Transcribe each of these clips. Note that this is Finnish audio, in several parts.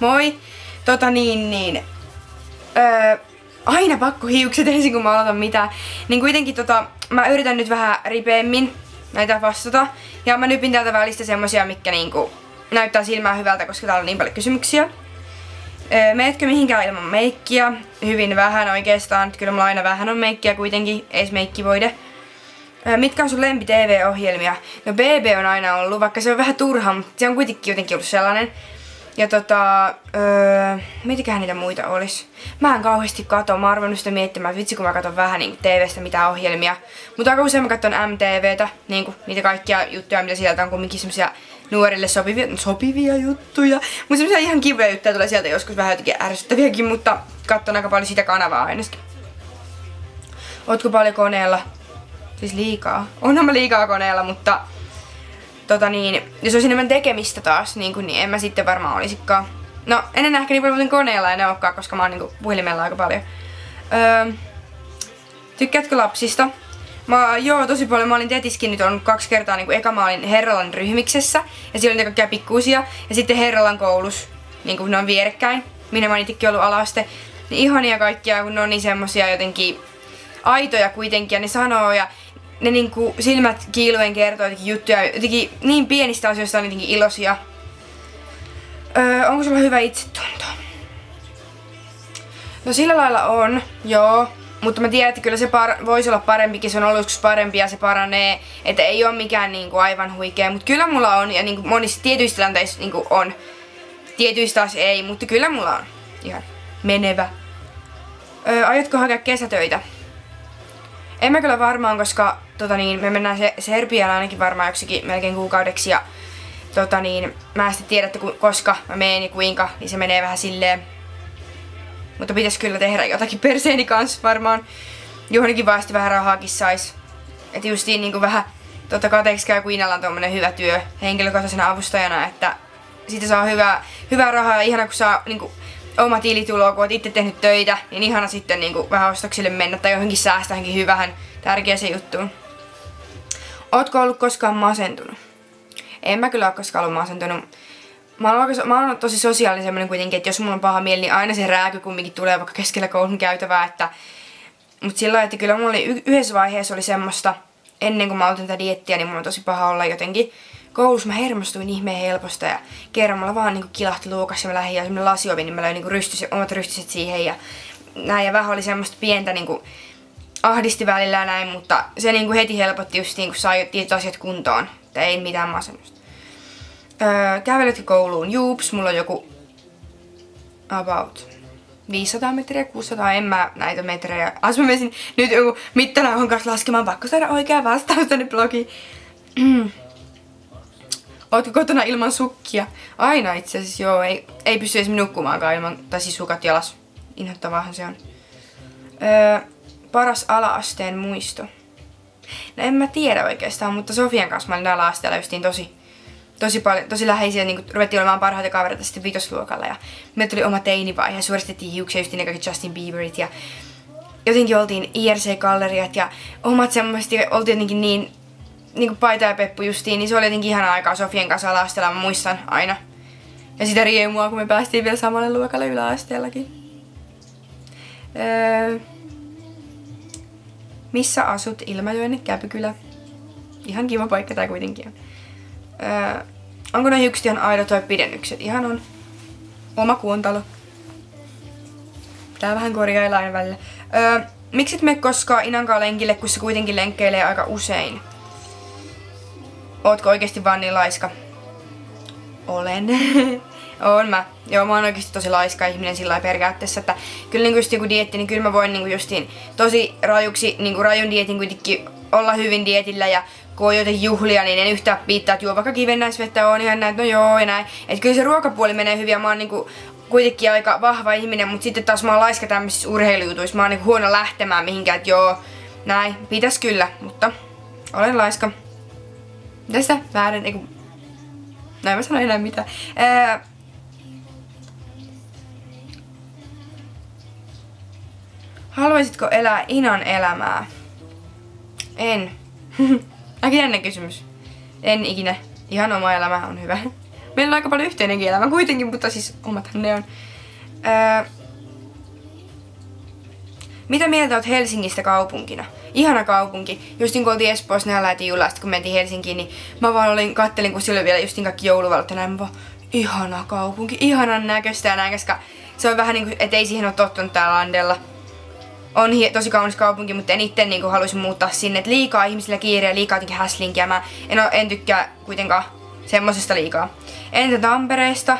Moi! Aina pakko hiukset ensin kun mä aloitan mitään. Niin kuitenkin mä yritän nyt vähän ripeämmin näitä vastata. Ja mä nypin täältä välistä semmosia, mitkä niinku näyttää silmään hyvältä, koska täällä on niin paljon kysymyksiä. Meetkö mihinkään ilman meikkiä? Hyvin vähän oikeastaan. Kyllä mulla aina vähän on meikkiä kuitenkin, ei meikkivoide. Mitkä on sun lempi TV-ohjelmia? No BB on aina ollut, vaikka se on vähän turha, mutta se on kuitenkin jotenkin ollut sellainen. Ja mitäköhän niitä muita olis? Mä en kauheasti katso, mä oon arvannut sitä miettimään, että vitsi kun mä katon vähän niinku TVstä mitään ohjelmia. Mutta aika usein mä katon MTVtä, niinku niitä kaikkia juttuja, mitä sieltä on kumminkin semmosia nuorille sopivia juttuja. Mutta semmosia ihan kivoja juttuja tulee sieltä joskus vähän jotenkin ärsyttäviäkin, mutta katson aika paljon sitä kanavaa ainakin. Ootko paljon koneella? Siis liikaa. Onhan mä liikaa koneella, mutta jos olisi enemmän tekemistä taas, niin en mä sitten varmaan olisikaan. No, en enää ehkä niin paljon koneella enää olekaan, koska mä oon niin puhelimella aika paljon. Tykkäätkö lapsista? Joo, tosi paljon. Mä olin tetiskin nyt on 2 kertaa, niin eka mä olin Herralan ryhmiksessä, ja siellä oli kaikkia pikkuisia, ja sitten Herralan koulus, niin kuin ne on vierekkäin, minne mä oon itsekin ollut ala-aste. Niin ihania kaikkia, kun ne on niin semmosia jotenkin aitoja kuitenkin, ja ne sanoo, ja ne niinku silmät kiiluen kertoo jotenkin juttuja, jotenkin niin pienistä asioista on jotenkin iloisia. Onko sulla hyvä itsetunto? No sillä lailla on, joo. Mutta mä tiedän, että kyllä se voisi olla parempikin, se on ollut joskus parempi ja se paranee. Että ei oo mikään niinku aivan huikea, mutta kyllä mulla on ja niinku monissa tietyissä tilanteissa niinku on. Tietyissä taas ei, mutta kyllä mulla on ihan menevä. Aiotko hakea kesätöitä? En mä kyllä varmaan, koska me mennään Serbiaan ainakin varmaan joksikin melkein kuukaudeksi ja mä en sitten tiedä, että koska mä menen ja kuinka, niin se menee vähän silleen. Mutta pitäis kyllä tehdä jotakin perseeni kanssa varmaan. Johonkin vaan sitten vähän rahaakin sais. Et justiin niinku vähän kateeksi käy, kun Inalla on tommonen hyvä työ henkilökohtaisena avustajana, että siitä saa hyvää rahaa ja ihana kun saa niinku oma tilitulo, kun oot itse tehnyt töitä, niin ihana sitten niinku vähän ostoksille mennä tai johonkin säästähänkin hyvähän tärkeäseen juttuun. Ootko ollut koskaan masentunut? En mä kyllä oo koskaan ollut masentunut. Mä oon tosi sosiaalinen semmonen kuitenkin, että jos mulla on paha mieli, niin aina se rääky kumminkin tulee vaikka keskellä koulun käytävää, mut sillä lailla, että kyllä mulla oli yhdessä vaiheessa oli semmoista, ennen kuin mä aloitin tätä dieettiä, niin mulla on tosi paha olla jotenkin. Koulussa mä hermostuin ihmeen helposta ja kerran mulla vaan niinku kilahti luukas ja mä lähdin ja semmonen lasiovi, niin mä löin niinku omat rystyset siihen ja näin ja vähän oli semmoista pientä niinku ahdisti välillä ja näin, mutta se niinku heti helpotti justiin, kun sai tietyt asiat kuntoon, että ei mitään masennusta. Käveletkö kouluun? Juups, mulla on joku about 500 metriä, 600, en mä näitä metrejä. As mä menisin nyt joku mittanauhan kanssa laskemaan, pakko saada oikea vastaus tänne blogiin. Ootko kotona ilman sukkia? Aina itse asiassa joo, ei pysty edes nukkumaankaan ilman, tai siis sukat jalas. Inhottavaahan se on. Paras ala-asteen muisto. No en mä tiedä oikeastaan, mutta Sofian kanssa mä olin ala-asteella justiin tosi läheisiä, niin ruvettiin olemaan parhaita kavereita sitten 5. luokalla ja meille tuli oma teinivaihe ja suoristettiin hiuksia justiin ne kaikki Justin Bieberit ja jotenkin oltiin IRC-galleriat ja omat semmoisesti oltiin jotenkin niin kuin paita ja peppu justiin, niin se oli jotenkin ihanaa aikaa Sofian kanssa ala-asteella, mä muistan aina. Ja sitä riemua, kun me päästiin vielä samalle luokalle yläasteellakin. Missä asut? Ilmajoen, Käpykylä. Ihan kiva paikka tää kuitenkin on. Onko ne hiukset ihan aidot vai pidennykset? Ihan on. Oma kuontalo. Pitää vähän korjailla aina välillä. Miksi et mene koskaan Inankaan lenkille, kun se kuitenkin lenkkeilee aika usein? Ootko oikeesti vaan niin laiska? Olen. Oon mä. Joo, mä oon oikeesti tosi laiska ihminen sillä periaatteessa, että kyllä niinku just joku dieetti, niin kyllä mä voin niinku justiin tosi rajuksi, niinku rajun dieetin kuitenkin olla hyvin dietillä ja kun on joten juhlia, niin en yhtään piittaa, että juo vaikka kivennäisvettä, on ihan näin, no joo ja näin. Et kyllä se ruokapuoli menee hyvin ja mä oon niinku kuitenkin aika vahva ihminen, mutta sitten taas mä oon laiska tämmöisissä urheilujutuissa, mä oon niinku huono lähtemään mihinkään, että joo, näin, pitäis kyllä, mutta olen laiska. Mitä sitä? Väärin, eiku... Näin mä sanoin enää mitään. Haluaisitko elää Inan elämää? En. Aika jännä kysymys. En ikinä. Ihan oma elämä on hyvä. Meillä on aika paljon yhteinenkin elämä kuitenkin, mutta siis omathan ne on. Mitä mieltä oot Helsingistä kaupunkina? Ihana kaupunki. Justin kun oltiin Espoossa, niin lähtiin junasta, kun mentiin Helsinkiin, niin mä vaan kattelin, kun silloin vielä Justin kaikki jouluvalot ja näin, mä vaan, ihana kaupunki, ihanan näköistä ja näin, koska se on vähän niinku, et ei siihen ole tottunut täällä Landella. On tosi kaunis kaupunki, mutta en itse niinku haluaisin muuttaa sinne, et liikaa ihmisillä kiire ja liikaa jotenkin häslinkiä. Mä en tykkää kuitenkaan semmosesta liikaa. Entä Tampereesta?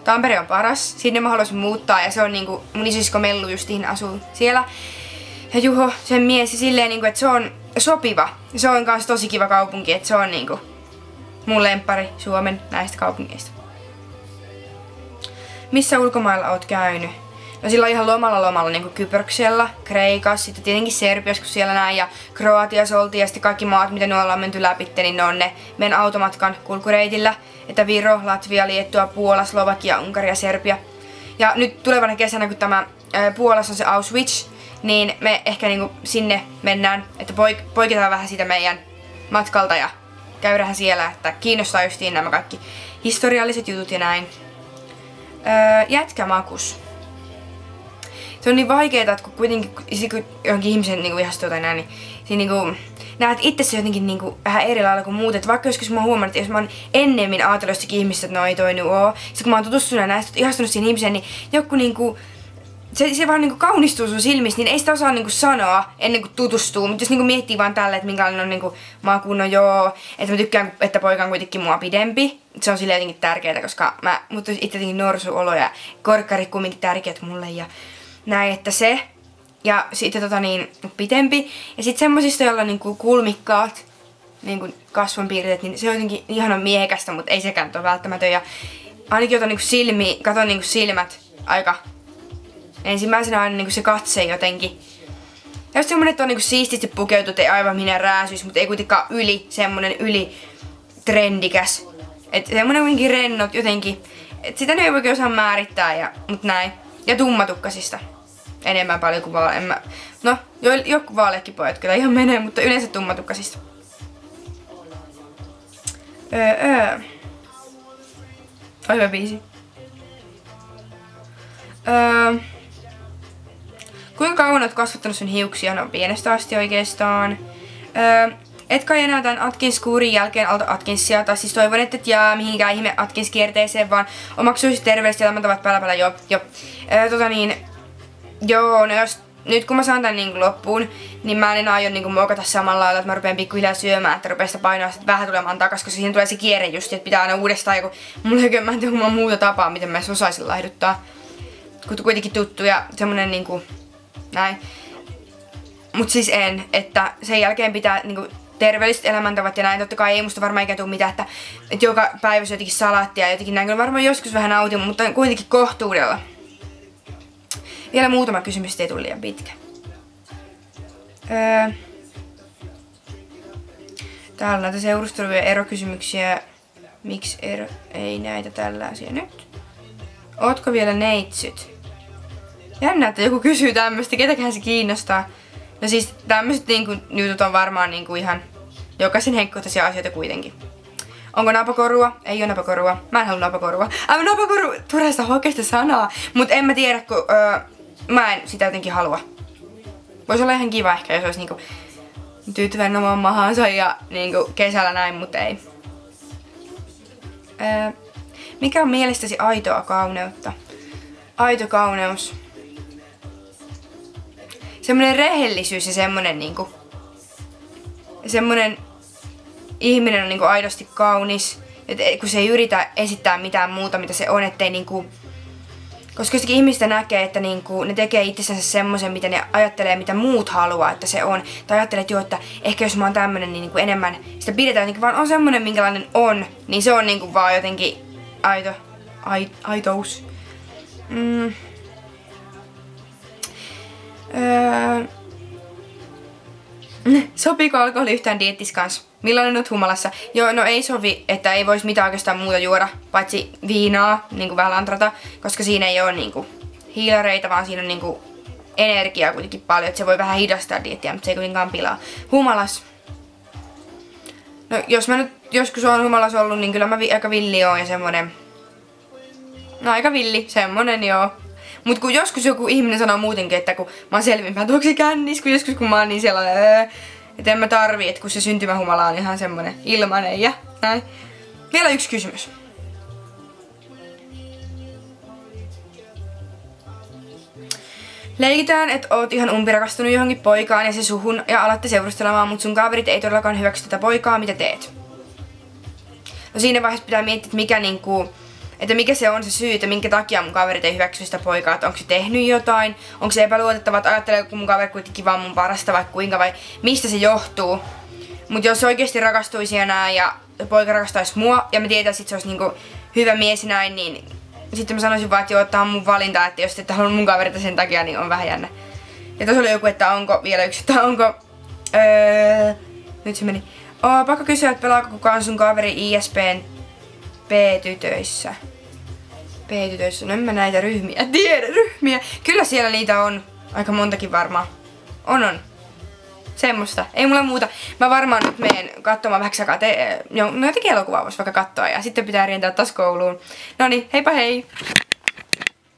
Tampere on paras, sinne mä haluaisin muuttaa ja se on niinku, mun isosisko Mellu justiin asuu siellä. Ja Juho, sen mies, ja silleen niinku, että se on sopiva. Se on kans tosi kiva kaupunki, että se on niinku mun lemppari Suomen näistä kaupungeista. Missä ulkomailla oot käynyt? No sillä ihan lomalla niinku Kyproksella, Kreikassa, sitten tietenkin Serbiassa, kun siellä näin, ja Kroatiassa oltiin, ja sitten kaikki maat, mitä nyt ollaan menty läpi, niin ne on ne meidän automatkan kulkureitillä. Että Viro, Latvia, Liettua, Puola, Slovakia, Unkari ja Serbia. Ja nyt tulevana kesänä, kun tämä Puolassa on se Auschwitz, niin me ehkä niinku sinne mennään, että poiketaan vähän siitä meidän matkalta ja käydään siellä, että kiinnostaa justiin nämä kaikki historialliset jutut ja näin. Jätkämakus. Se on niin vaikeeta, että kun kuitenkin kun johonkin ihmisen niinku ihastuu tai näin, niin siinä niinku näet itsesi jotenkin niinku vähän eri lailla kuin muut. Et vaikka joskus mä oon huomannut, että jos mä oon ennemmin ajatellut jostakin ihmistä, että no ei toi nyt oo. Sitten kun mä oon tutustunut ja ihastunut siihen ihmiseen, niin joku niinku se vaan niinku kaunistuu sun silmissä, niin ei sitä osaa niinku sanoa ennen kuin tutustuu. Mutta jos niinku miettii vaan tälle, että minkälainen on niinku maku, no joo, että mä tykkään, että poika on kuitenkin mua pidempi. Se on silleen jotenkin tärkeää, koska mut on itse jotenkin norsuolo ja korkkarit kumminkin tärkeät mulle ja näin, että se. Ja sitten pitempi. Ja sitten semmosista, joilla on niinku kulmikkaat niinku kasvonpiirteet, niin se on jotenkin ihanan miehekästä, mutta ei sekään ole välttämätön. Ja ainakin otan niinku katon niinku silmät aika ensimmäisenä aina niinku se katse jotenkin. Ja just semmonen, että on niinku siististi pukeutut, ei aivan minä rääsyis, mutta ei kuitenkaan semmonen yli trendikäs. Et semmonen kuitenkin rennot jotenkin. Et sitä nyt ei oikein osaa määrittää, mut näin. Ja tummatukkasista. Enemmän paljon kuin vaalean. No, joku vaaleakin pojat kyllä ihan menee, mutta yleensä tummatukkasista. On hyvä biisi. Kuinka kauan oot kasvattanut sun hiuksia? No pienestä asti oikeastaan. Et kai enää tän Atkins-kuurin jälkeen alta Atkinsia, tai siis toivon, että et jää mihinkään ihme Atkins-kierteeseen, vaan omaksuisit terveelliset elämäntavat päällä jo. Joo, no jos nyt kun mä saan tän niinku loppuun, niin mä en aio niinku muokata samalla lailla, että mä rupean pikkuhiljaa syömään, että rupee sitä painoa sitten vähän tulemaan takas, koska siihen tulee se kierre just, että pitää aina uudestaan joku, mulla ei mä en tiedä muuta tapaa, miten mä edes osaisin laihduttaa. Kuitenkin tuttu ja semmonen niinku, näin. Mut siis että sen jälkeen pitää niinku terveelliset elämäntavat ja näin, totta kai ei musta varmaan ikinä tuu mitään, että joka päivä syö jotenkin salaattia ja jotenkin näin, kyllä varmaan joskus vähän nautin, mutta kuitenkin kohtuudella. Vielä muutama kysymys, ettei tule liian pitkä. Täällä on näitä seurustelua ja erokysymyksiä. Miksi ei näitä tällaisia nyt? Ootko vielä neitsyt? Jännä, että joku kysyy tämmöstä, ketäkään se kiinnostaa. No siis tämmöset niinku jutut on varmaan niinku ihan jokaisen henkkohtaisia asioita kuitenkin. Onko napakorua? Ei oo napakorua. Mä en halua napakorua. Napakoru, turhasta hokeista sanaa. Mut en mä tiedä, kun mä en sitä jotenkin halua. Vois olla ihan kiva ehkä, jos olisi niinku tyytyväinen omaan mahansa ja niinku kesällä näin, mut ei. Mikä on mielestäsi aitoa kauneutta? Aito kauneus. Semmonen rehellisyys ja semmonen niinku semmonen ihminen on niinku aidosti kaunis, että kun se ei yritä esittää mitään muuta, mitä se on, ettei niinku, koska jostakin ihmistä näkee, että niinku ne tekee itsensä semmoisen, mitä ne ajattelee, mitä muut haluaa, että se on, tai ajattelee, että joo, että ehkä jos mä oon tämmönen, niin niinku enemmän sitä pidetään jotenkin, vaan on semmonen, minkälainen on, niin se on niinku vaan jotenkin aitous. Sopiiko alkoholi yhtään diettis kanssa? Millainen oot humalassa? Joo, no ei sovi, että ei vois mitään oikeastaan muuta juoda, paitsi viinaa, niinku vähän lantrata, koska siinä ei oo niinku hiilareita, vaan siinä on niinku energiaa kuitenkin paljon, että se voi vähän hidastaa diettiä, mutta se ei kuitenkaan pilaa. Humalas. No jos mä nyt joskus on humalassa ollut, niin kyllä mä aika villi oon ja semmonen... No aika villi, semmonen joo. Mut kun joskus joku ihminen sanoo muutenkin, että kun mä oon selvinpäin toksi kännis, kun joskus kun mä oon niin sellainen... Että en mä tarvii, että kun se syntymähumala on ihan semmonen ilmanen ja näin. Vielä yksi kysymys. Leikitään, että oot ihan umpirakastunut johonkin poikaan ja se suhun ja alatte seurustelemaan, mut sun kaverit ei todellakaan hyväksy tätä poikaa, mitä teet? No siinä vaiheessa pitää miettiä, että mikä se on se syy, että minkä takia mun kaverit ei hyväksy sitä poikaa, että onko se tehnyt jotain, onko se epäluotettava, että ajattelee, kun mun kaveri kuitenkin vaan mun parasta vai kuinka vai mistä se johtuu. Mut jos oikeesti rakastuisi enää ja poika rakastaisi mua ja mä tietäisin, että se olisi niinku hyvä mies näin, niin sitten mä sanoisin vaan, että joo, tää on mun valinta, että jos ette halua mun kaverita sen takia, niin on vähän jännä. Ja tossa oli joku, että onko, vielä yksi, että onko, nyt se meni. Pakko kysyä, että pelaako kukaan sun kaveri ISPn P-tytöissä? P-tytöissä, no en mä näitä ryhmiä tiedä, ryhmiä. Kyllä siellä niitä on, aika montakin varmaan. On. Semmosta, ei mulla muuta. Mä varmaan nyt menen katsomaan vähän jotakin elokuvaa vois vaikka katsoa ja sitten pitää rientää taas kouluun. Noniin, heippa hei!